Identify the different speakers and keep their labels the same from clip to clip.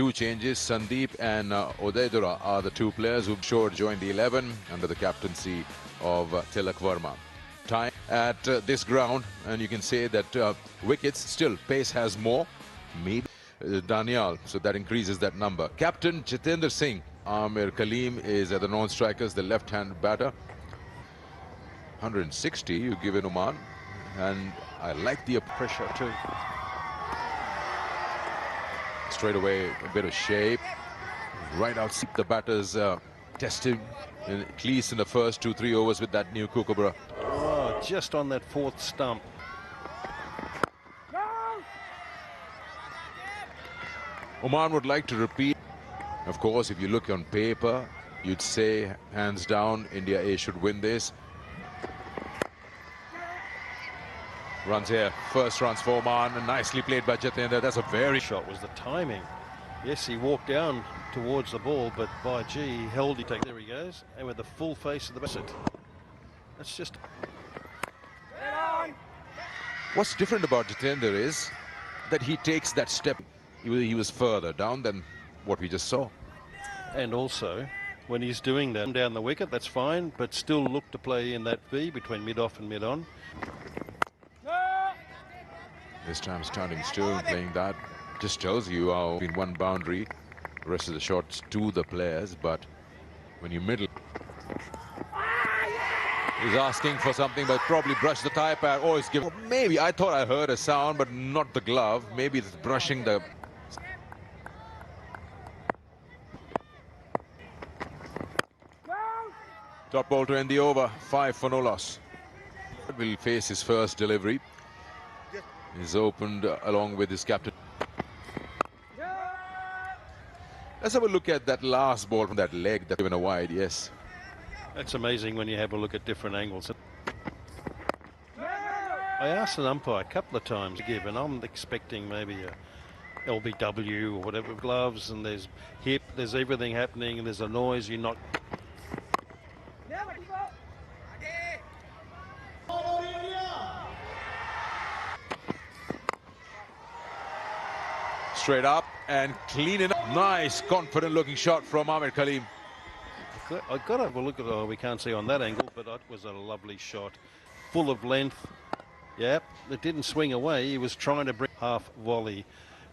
Speaker 1: Two changes, Sandeep and Udaydura are the two players who sure joined the 11 under the captaincy of Tilak Verma. Time at this ground, and you can say that wickets, still pace has more, maybe Danial, so that increases that number. Captain Jitendra Singh, Amir Kaleem is at the non-strikers, the left-hand batter. 160 you give in Oman, and I like the
Speaker 2: pressure too.
Speaker 1: Straight away, a bit of shape. Right out, the batters testing, at least in the first 2-3 overs with that new Kookaburra.
Speaker 2: Oh, just on that fourth stump.
Speaker 1: Oman would like to repeat. Of course, if you look on paper, you'd say, hands down, India A should win this. Runs here, first runs for Oman, and nicely played by Jitendra. That's a very
Speaker 2: shot was the timing. Yes, he walked down towards the ball, but by gee, he held it. There he goes, and with the full face of the basket. That's just.
Speaker 1: What's different about Jitendra is that he takes that step. He was further down than what we just saw.
Speaker 2: And also, when he's doing that down the wicket, that's fine, but still look to play in that V between mid-off and mid-on.
Speaker 1: This time standing still and playing that just tells you how in one boundary, the rest of the shots to the players, but when you middle. He's asking for something, but probably brushed the thigh pad. Oh, it's given. Maybe I thought I heard a sound, but not the glove. Maybe it's brushing the. Top ball to end the over. 5 for no loss. Will face his first delivery. He's opened along with his captain. Let's have a look at that last ball from that leg that's given a wide. Yes.
Speaker 2: That's amazing when you have a look at different angles. I asked an umpire a couple of times to give, and I'm expecting maybe a LBW or whatever, gloves, and there's hip, there's everything happening, and there's a noise you're not.
Speaker 1: Straight up and clean it up. Nice, confident looking shot from Amir Kaleem.
Speaker 2: I've got to have a look at it. Oh, we can't see on that angle, but it was a lovely shot. Full of length. Yep, it didn't swing away. He was trying to bring half volley,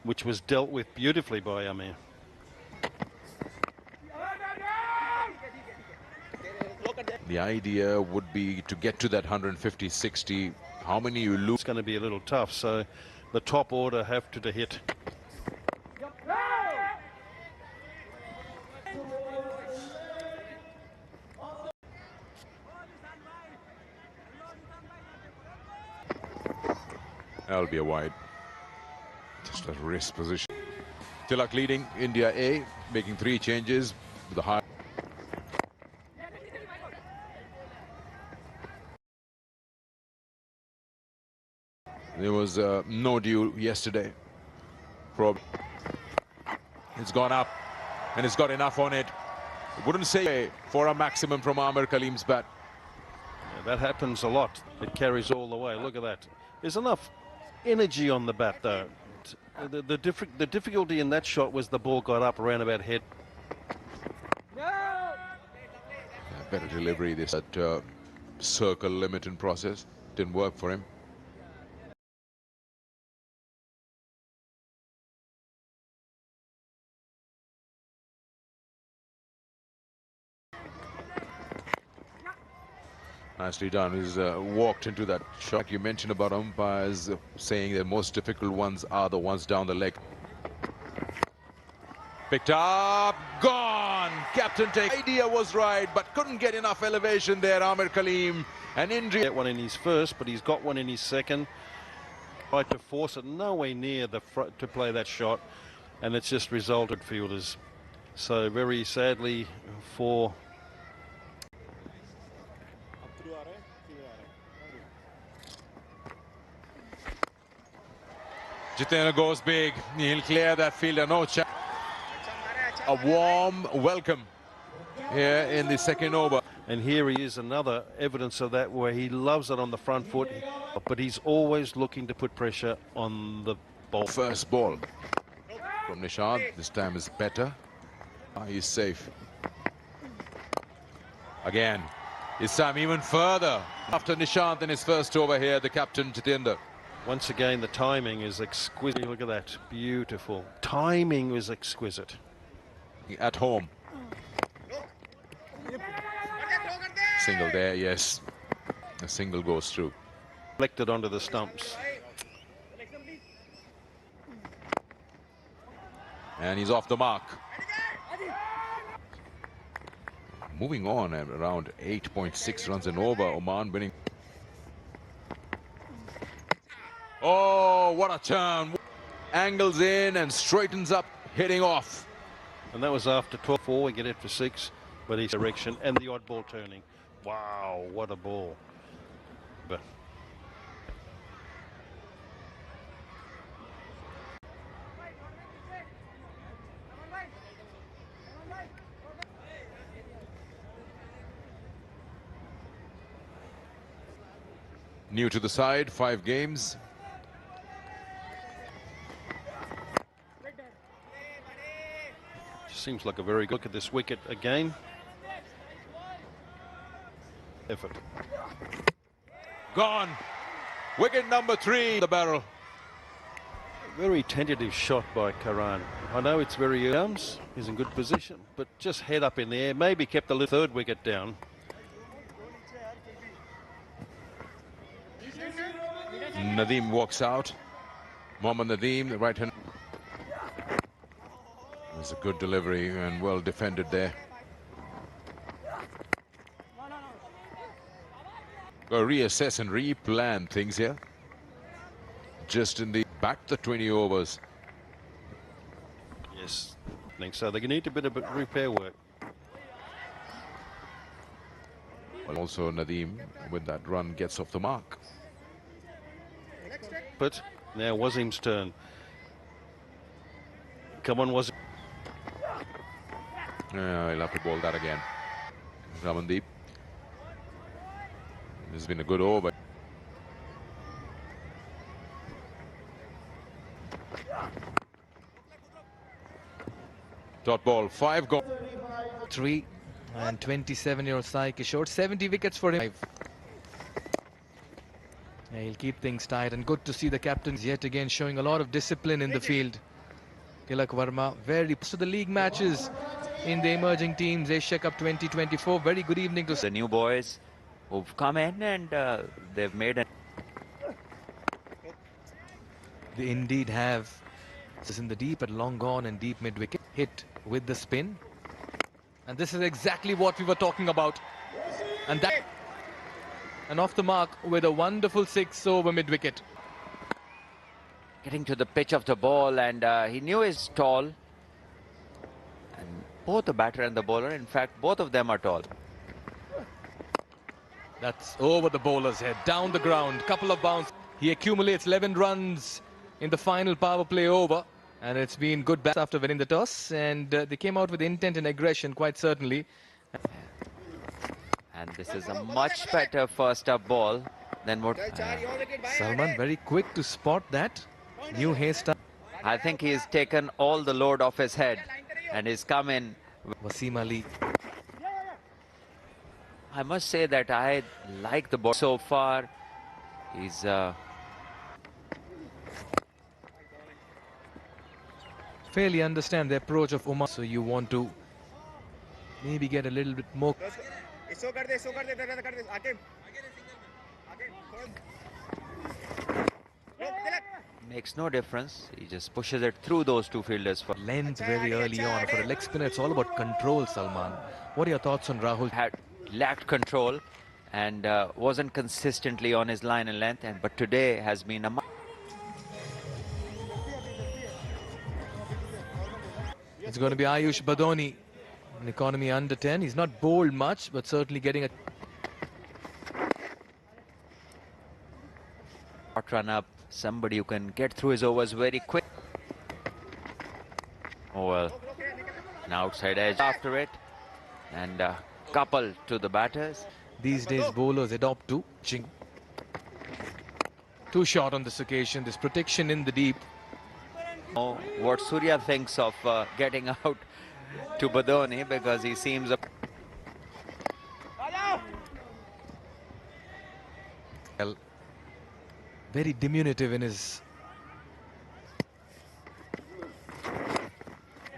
Speaker 2: which was dealt with beautifully by Amir.
Speaker 1: The idea would be to get to that 150-60. How many you lose?
Speaker 2: It's going to be a little tough, so the top order have to hit.
Speaker 1: That'll be a wide. Just a wrist position. Tilak leading India A, making 3 changes with the high. There was no dew yesterday. Probably. It's gone up, and it's got enough on it. Wouldn't say for a maximum from Amir Kaleem's bat.
Speaker 2: Yeah, that happens a lot. It carries all the way. Look at that. There's enough energy on the bat, though. The difficulty in that shot was the ball got up around about head.
Speaker 1: Better delivery this at circle limit in process. Didn't work for him. Nicely done. He's walked into that shot. You mentioned about umpires saying the most difficult ones are the ones down the leg. Picked up, gone. Captain take. Idea was right, but couldn't get enough elevation there. Amir Kaleem, an injury.
Speaker 2: Get one in his first, but he's got one in his second. Tried to force it nowhere near the front to play that shot, and it's just resulted fielders. So very sadly for.
Speaker 1: Jitendra goes big. He'll clear that fielder. No chance. A warm welcome here in the second over.
Speaker 2: And here he is, another evidence of that, where he loves it on the front foot, but he's always looking to put pressure on the ball.
Speaker 1: First ball. from Nishant. This time is better. He's safe. Again. This time even further. After Nishant in his first over here, the captain Jatinder.
Speaker 2: Once again, the timing is exquisite. Look at that. Beautiful. Timing was exquisite.
Speaker 1: At home. Single there, yes. A single goes through.
Speaker 2: Reflected onto the stumps.
Speaker 1: And he's off the mark. Moving on at around 8.6 runs and over. Oman winning. Oh, what a turn. Angles in and straightens up, hitting off.
Speaker 2: And that was after 12-4. We get it for 6. But his direction and the odd ball turning. Wow, what a ball. But
Speaker 1: new to the side, 5 games.
Speaker 2: seems like a very good look at this wicket again. Effort.
Speaker 1: Gone. Wicket number 3. The barrel.
Speaker 2: Very tentative shot by Karan. I know it's very arms. He's in good position, but just head up in the air. Maybe kept the third wicket down.
Speaker 1: Nadeem walks out. Mohammad Nadeem, the right hand. It was a good delivery and well defended there. Got to reassess and replan things here. Just in the back the 20 overs.
Speaker 2: Yes, I think so. They need a bit of repair work.
Speaker 1: Well, also Nadeem, with that run, gets off the mark.
Speaker 2: But now Wasim's turn. Come on, Wasim.
Speaker 1: He'll have to bowl that again. Ramandeep. This has been a good over. Dot ball, 5 gone.
Speaker 3: 3 and 27-year-old Sai Kishore, 70 wickets for him. Yeah, he'll keep things tight, and good to see the captains yet again showing a lot of discipline in the field. Tilak Verma, very to the league matches in the emerging teams, Asia Cup 2024. Very good evening to
Speaker 4: the new boys who've come in, and they've made it.
Speaker 3: They indeed have. This is in the deep at long gone and deep mid wicket, hit with the spin, and this is exactly what we were talking about. And that, and off the mark with a wonderful 6 over mid wicket.
Speaker 4: Getting to the pitch of the ball, and he knew he's tall. And both the batter and the bowler, in fact, both of them are tall.
Speaker 3: That's over the bowler's head, down the ground, couple of bounces. He accumulates 11 runs in the final power play over, and it's been good bats after winning the toss, and they came out with intent and aggression, quite certainly.
Speaker 4: And this is a much better first up ball than what
Speaker 3: Salman very quick to spot that new hairstyle.
Speaker 4: I think he's taken all the load off his head, and he's come in.
Speaker 3: Wasim Ali.
Speaker 4: I must say that I like the ball so far. He's
Speaker 3: fairly understand the approach of Umar, so you want to maybe get a little bit more.
Speaker 4: makes no difference. He just pushes it through those two fielders for
Speaker 3: Length very early on. For a leg spinner, it's all about control, Salman. What are your thoughts on Rahul?
Speaker 4: had lacked control and wasn't consistently on his line and length, but today has been a
Speaker 3: It's going to be Ayush Badoni, an economy under 10. He's not bowled much, but certainly getting a
Speaker 4: hot run up, somebody who can get through his overs very quick. Oh well, an outside edge after it, and couple to the batters.
Speaker 3: These days bowlers adopt to ching. Too short on this occasion. This protection in the deep.
Speaker 4: what Surya thinks of getting out to Badoni, because he seems
Speaker 3: very diminutive in his.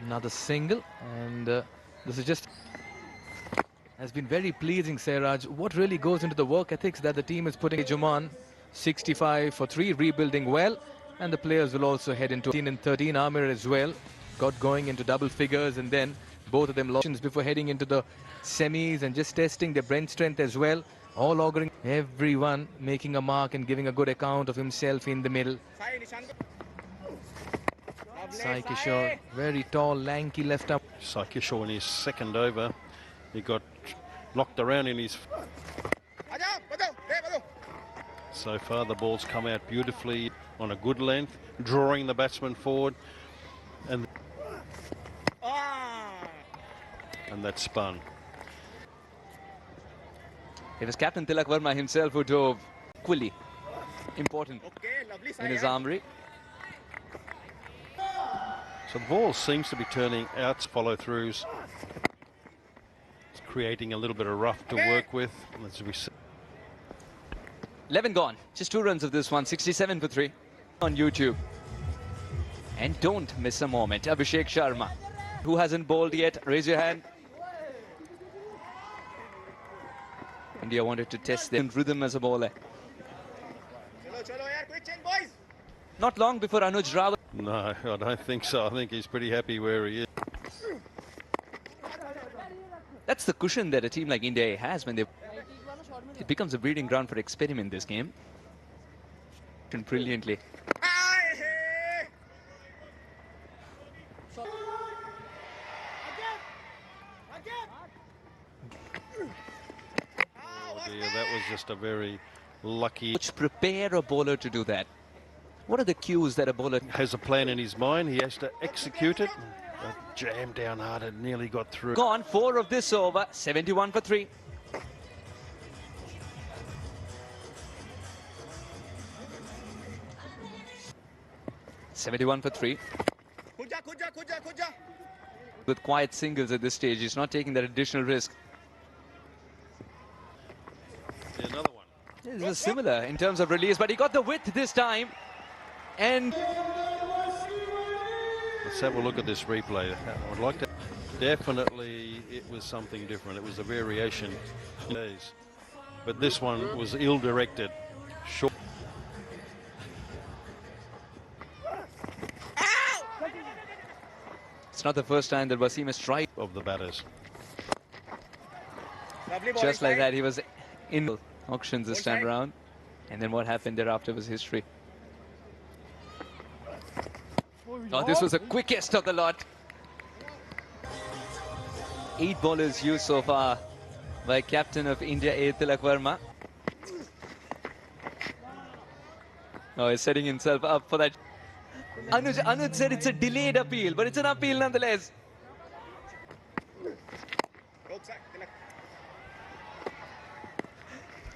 Speaker 3: Another single, and this is just has been very pleasing, Sairaj. What really goes into the work ethics that the team is putting? Oman 65 for 3, rebuilding well, and the players will also head into 13 and 13. Amir as well got going into double figures, and then both of them lost before heading into the semis and just testing their bench strength as well. All auguring, everyone making a mark and giving a good account of himself in the middle. Sai Kishore, very tall, lanky left arm.
Speaker 2: Sai Kishore in his second over, he got locked around in his. So far the ball's come out beautifully on a good length, drawing the batsman forward, and that spun.
Speaker 5: It was Captain Tilak Verma himself who dove equally important in his armoury.
Speaker 2: So the ball seems to be turning out, follow-throughs. It's creating a little bit of rough to work with, as we see.
Speaker 5: 11 gone. Just 2 runs of this one. 67 for 3 on YouTube. And don't miss a moment. Abhishek Sharma. Who hasn't bowled yet? Raise your hand. India wanted to test their rhythm as a bowler. Not long before Anuj Rawat.
Speaker 2: No, I don't think so. I think he's pretty happy where he is.
Speaker 5: That's the cushion that a team like India has when they... It becomes a breeding ground for experiment this game. And brilliantly.
Speaker 2: Oh dear, that was just a very lucky...
Speaker 5: Prepare a bowler to do that. What are the cues that a bowler
Speaker 2: has a plan in his mind, he has to execute it. That jam down hard and nearly got through.
Speaker 5: Gone 4 of this over, 71 for 3. (71 for 3). With quiet singles at this stage, he's not taking that additional risk.
Speaker 2: Another one.
Speaker 5: This is similar in terms of release, but he got the width this time. And
Speaker 2: let's have a look at this replay. I would like to. Definitely, it was something different. It was a variation. But this one was ill-directed. Short.
Speaker 5: It's not the first time that Wasim has tried
Speaker 2: Of the batters.
Speaker 5: just like that. He was in auctions this time around, and then what happened thereafter was history. Oh, this was the quickest of the lot. 8 bowlers used so far by captain of India, A. Tilak Verma. Oh, he's setting himself up for that. Anuj said it's a delayed appeal, but it's an appeal nonetheless.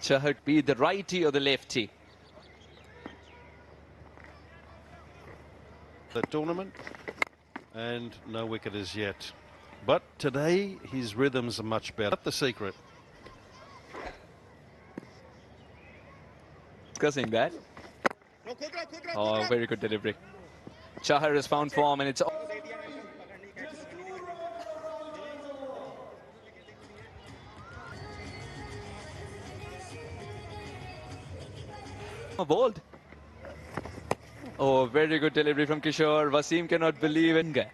Speaker 5: Chahar be the righty or the lefty.
Speaker 2: The tournament, and no wicket as yet. But today his rhythms are much better. That's the secret.
Speaker 5: Discussing that. Oh, very good delivery. Chahar has found form, and it's bowled. Oh, very good delivery from Kishore. Wasim cannot believe it.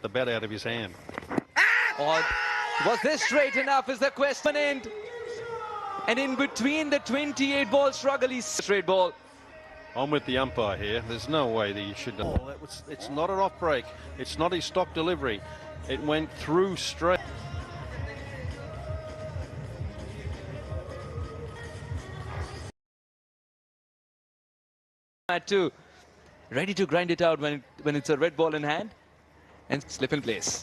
Speaker 2: The bat out of his hand.
Speaker 5: Oh, was this straight enough is the question. And in between the 28 ball struggle, he's straight ball.
Speaker 2: I'm with the umpire here. There's no way that you should. Oh, it's not an off break. It's not his stock delivery. It went through straight.
Speaker 5: Two, ready to grind it out when it's a red ball in hand, and slip in place.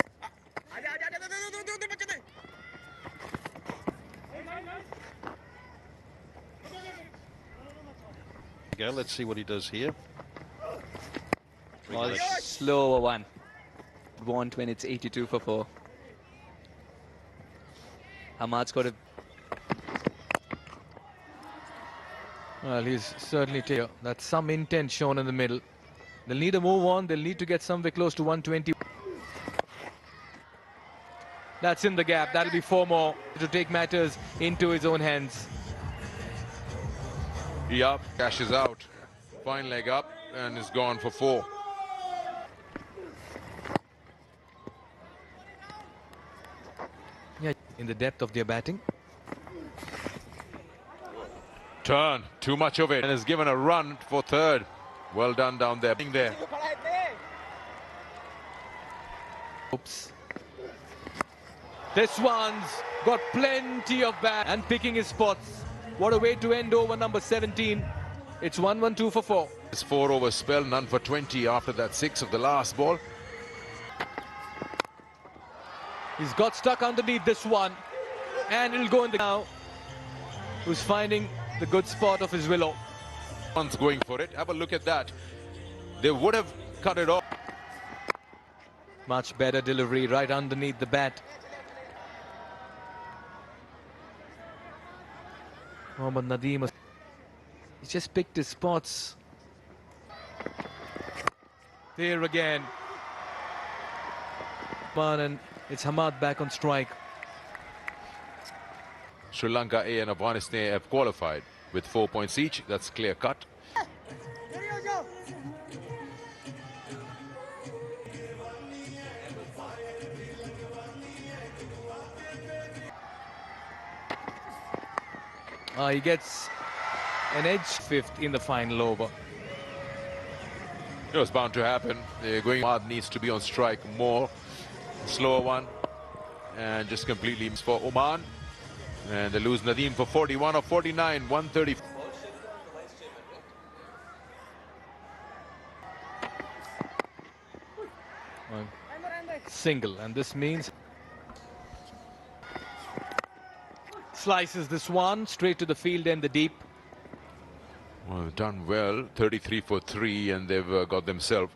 Speaker 2: Go. Let's see what he does here.
Speaker 5: Well, slow over one. Want when it's 82 for 4. Hamad's got a...
Speaker 3: Well, he's certainly taken. That's some intent shown in the middle. They'll need to move on. They'll need to get somewhere close to 120. That's in the gap. That'll be 4 more to take matters into his own hands.
Speaker 1: Yup, cashes out. Fine leg up and is gone for 4.
Speaker 3: Yeah, in the depth of their batting.
Speaker 1: Turn, too much of it, and is given a run for 3rd. Well done down there.
Speaker 3: Oops. This one's got plenty of bat and picking his spots. What a way to end over number 17. It's 1-1-2 for 4.
Speaker 1: It's 4 over spell, none for 20 after that 6 of the last ball.
Speaker 3: He's got stuck underneath this one, and it'll go in the now. Who's finding the good spot of his willow.
Speaker 1: One's going for it. Have a look at that. They would have cut it off.
Speaker 3: Much better delivery right underneath the bat. Mohammad Nadeem, he just picked his spots. There again. And it's Hamad back on strike.
Speaker 1: Sri Lanka A and Afghanistan have qualified with 4 points each. That's clear cut.
Speaker 3: He gets an edge 5th in the final over.
Speaker 1: It was bound to happen. They're going. Ahmad needs to be on strike more. Slower one. And just completely for Oman. And they lose Nadeem for 41 or 49, 130.
Speaker 3: Single, and this means slices this one straight to the field and the deep.
Speaker 1: Well, they've done well, 33 for 3, and they've got themselves.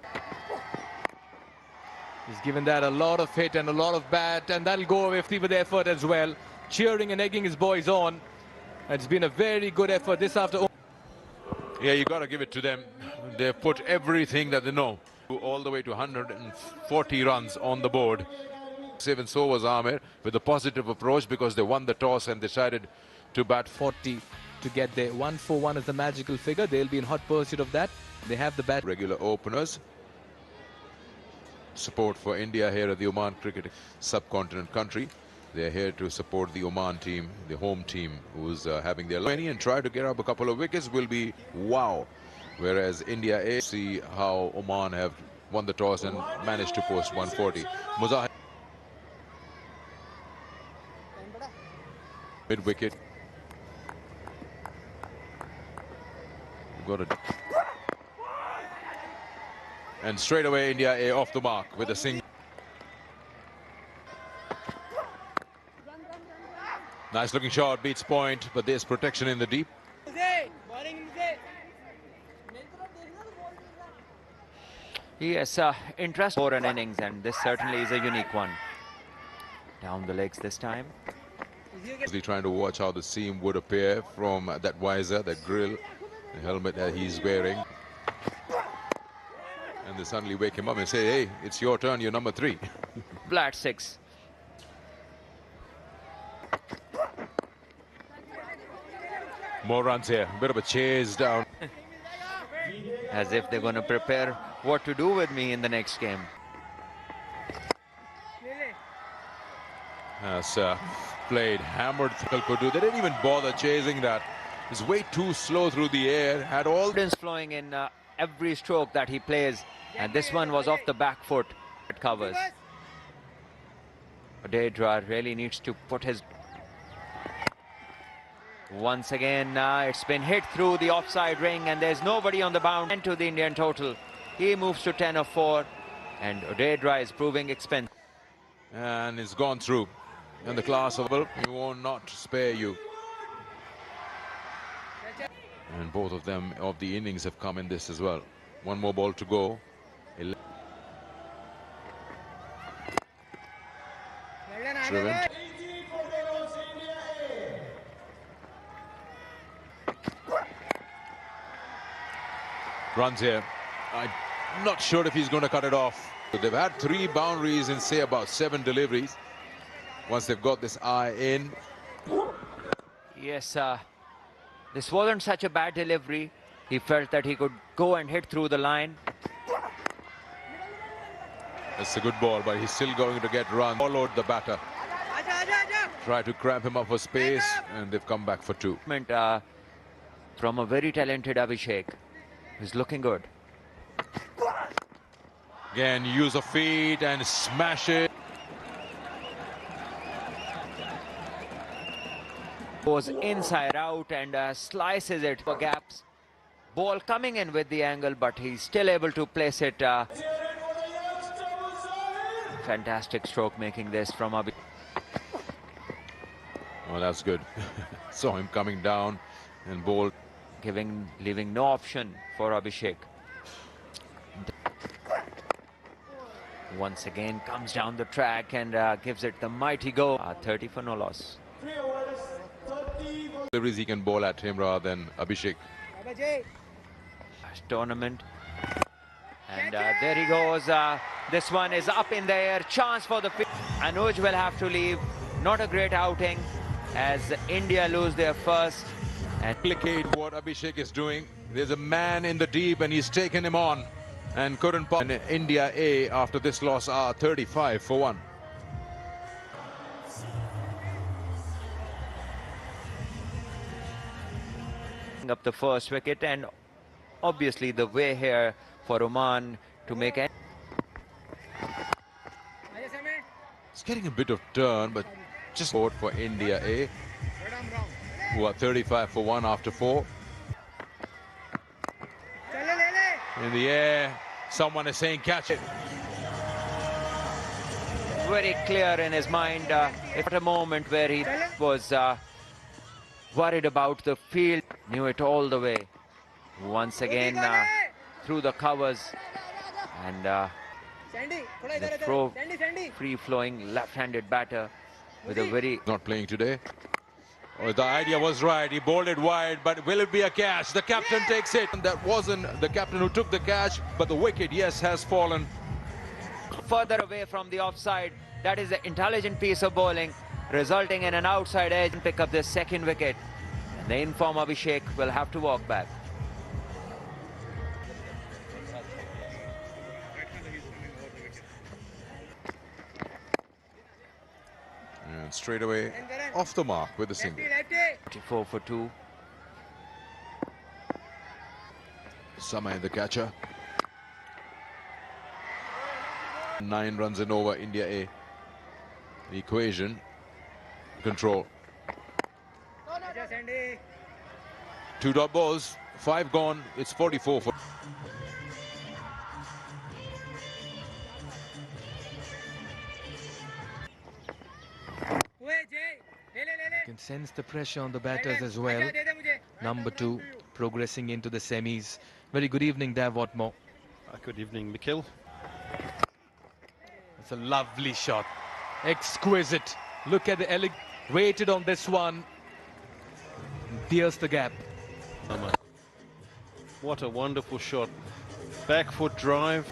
Speaker 3: He's given that a lot of hit and a lot of bat, and that'll go away with effort as well. Cheering and egging his boys on. It's been a very good effort this after.
Speaker 1: Yeah, you got to give it to them. They've put everything that they know all the way to 140 runs on the board. Even so was Amir with a positive approach because they won the toss and decided to bat
Speaker 3: 40 to get there. 141 is the magical figure. They'll be in hot pursuit of that. They have the bat.
Speaker 1: Regular openers. Support for India here at the Oman Cricket Subcontinent country. They're here to support the Oman team, the home team, who's having their many and try to get up a couple of wickets will be wow. Whereas India A, see how Oman have won the toss and managed to post 140. Muzahid mid wicket. Got it. And straight away India A off the mark with a single. Nice looking shot, beats point, but there's protection in the deep.
Speaker 4: Yes, interest for an innings, and this certainly is a unique one. Down the legs this time.
Speaker 1: He's trying to watch how the seam would appear from that visor, that grill, the helmet that he's wearing. And they suddenly wake him up and say, hey, it's your turn, you're number 3.
Speaker 4: Flat 6.
Speaker 1: More runs here, a bit of a chase down.
Speaker 4: As if they're going to prepare what to do with me in the next game.
Speaker 1: Has played hammered Kalpadu. They didn't even bother chasing that. It's way too slow through the air. Had all
Speaker 4: Confidence flowing in every stroke that he plays, and this one was off the back foot. It covers. Odedra really needs to put his. Once again, it's been hit through the offside ring, and there's nobody on the bound. And to the Indian total, he moves to 10 of 4, and Odedra is proving expensive.
Speaker 1: and it's gone through. And the class of he will not spare you. And both of them of the innings have come in this as well. One more ball to go. Driven. Runs here. I'm not sure if he's going to cut it off. They've had 3 boundaries in, say, about 7 deliveries. Once they've got this eye in.
Speaker 4: Yes, this wasn't such a bad delivery. He felt that he could go and hit through the line.
Speaker 1: That's a good ball, but he's still going to get run. Followed the batter. Try to cramp him up for space, and they've come back for 2.
Speaker 4: From a very talented Abhishek. He's looking good.
Speaker 1: Again, use of feet and smash it.
Speaker 4: Goes inside out and slices it for gaps. Ball coming in with the angle, but he's still able to place it. Fantastic stroke making this from Abhishek.
Speaker 1: Oh, that's good. Saw him coming down and bowled.
Speaker 4: Leaving no option for Abhishek. Once again comes down the track and gives it the mighty go. 30 for no loss.
Speaker 1: Deliveries he can bowl at him rather than Abhishek.
Speaker 4: Tournament. And there he goes. This one is up in the air. Chance for the field. Anuj will have to leave. Not a great outing as India lose their first. And
Speaker 1: Replicate what Abhishek is doing. There's a man in the deep and he's taken him on and couldn't pop. And India A after this loss are 35 for 1.
Speaker 4: up the first wicket, and obviously the way here for Oman to make it.
Speaker 1: It's getting a bit of turn, but just scored for India A, who are 35 for 1 after 4. In the air, someone is saying catch it.
Speaker 4: Very clear in his mind. At a moment where he was worried about the field, knew it all the way. Once again through the covers, and the free-flowing left-handed batter with a very...
Speaker 1: Not playing today. Oh, the idea was right. He bowled it wide, but will it be a catch? The captain takes it. And that wasn't the captain who took the catch, but the wicket, yes, has fallen.
Speaker 4: Further away from the offside. That is an intelligent piece of bowling, resulting in an outside edge and pick up this second wicket. And the inform Abhishek will have to walk back.
Speaker 1: And straight away off the mark with the single.
Speaker 4: 24 for 2.
Speaker 1: Sama the catcher. 9 runs and over India A. The equation. Control. 2 dot balls. 5 gone. It's 44 for...
Speaker 3: You can sense the pressure on the batters as well. Number 2 progressing into the semis. Very good evening, Dav Watmore.
Speaker 2: Good evening, Mikel.
Speaker 3: It's a lovely shot. Exquisite. Look at the elegance. Waited on this one. Pierce the gap.
Speaker 2: What a wonderful shot. Back foot drive.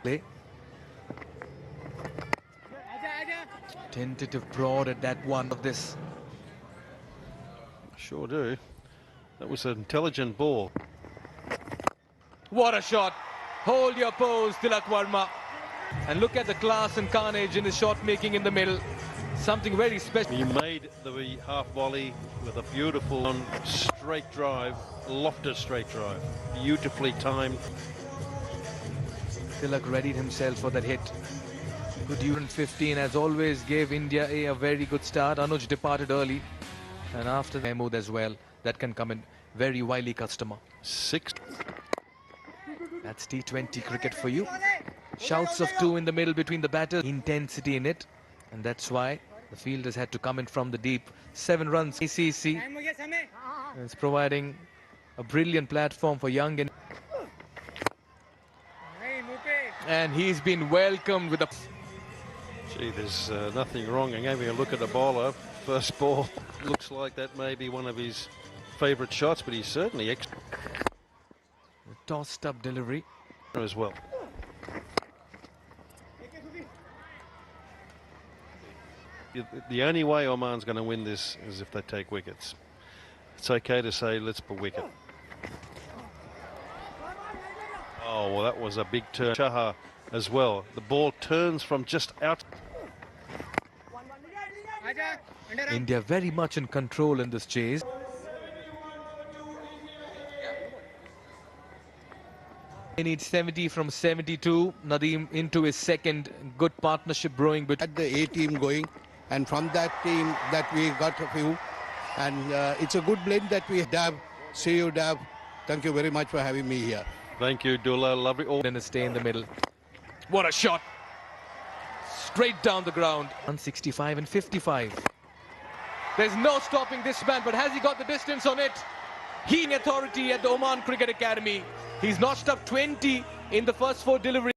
Speaker 3: Play. Tentative broad at that one of this.
Speaker 2: Sure do. That was an intelligent ball.
Speaker 3: What a shot. Hold your pose, Tilak Verma. And look at the class and carnage in the shot making in the middle. Something very special.
Speaker 2: He made the half volley with a beautiful straight drive, lofted straight drive. Beautifully timed.
Speaker 3: Tilak readied himself for that hit. Good unit 15 as always gave India a very good start. Anuj departed early. And after Mahmood as well. That can come in very wily customer.
Speaker 2: 6.
Speaker 3: That's T20 cricket for you. Shouts of 2 in the middle between the batters. Intensity in it. And that's why the fielders had to come in from the deep. 7 runs. ACC is providing a brilliant platform for young and he's been welcomed with a...
Speaker 2: Gee, there's nothing wrong in having a look at the bowler. First ball looks like that may be one of his favourite shots, but he's certainly
Speaker 3: tossed up delivery
Speaker 2: as well. The only way Oman's going to win this is if they take wickets. It's okay to say let's put wicket. Oh, well, that was a big turn. Shah as well. The ball turns from just out.
Speaker 3: India very much in control in this chase. They need 70 from 72. Nadeem into his second good partnership brewing. But
Speaker 6: at the A team going, and from that team that we got a few, and it's a good blend that we have. See you, Dab. Thank you very much for having me here.
Speaker 2: Thank you, Dullah. Lovely. Oh.
Speaker 3: Then a stay in the middle. What a shot! Straight down the ground. 165 and 55. There's no stopping this man, but has he got the distance on it? He authority at the Oman Cricket Academy. He's notched up 20 in the first 4 deliveries.